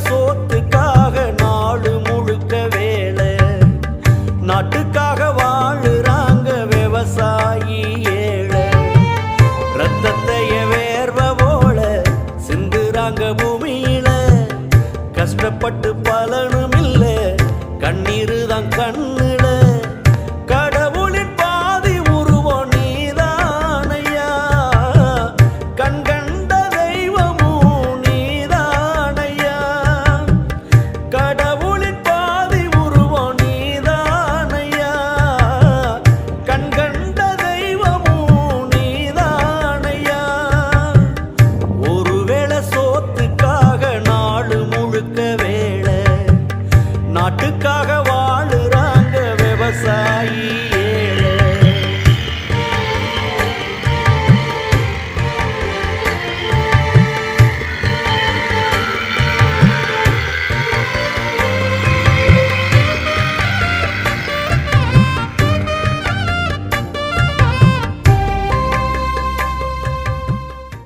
சோத்துக்காக நாடு முழுக்க வேலை, நாட்டுக்காக வாழுறாங்க விவசாயி ஏழை. ரத்தத்தைய வேர்வ போல சிந்துறாங்க பூமியில, கஷ்டப்பட்டு பலனும் இல்ல, கண்ணீரு தான் கண்ணுல. கடவுளின் பாதி உருவம் நீதானையா, கண்கண்ட தெய்வமும் நீதானையா. கடவுளின் பாதி உருவம் நீதானையா, கண்கண்ட தெய்வமும் நீதானையா. ஒருவேளை சோத்துக்காக நாடு முழுக்க வேலை, நாட்டுக்காக வாழுறாங்க விவசாயி.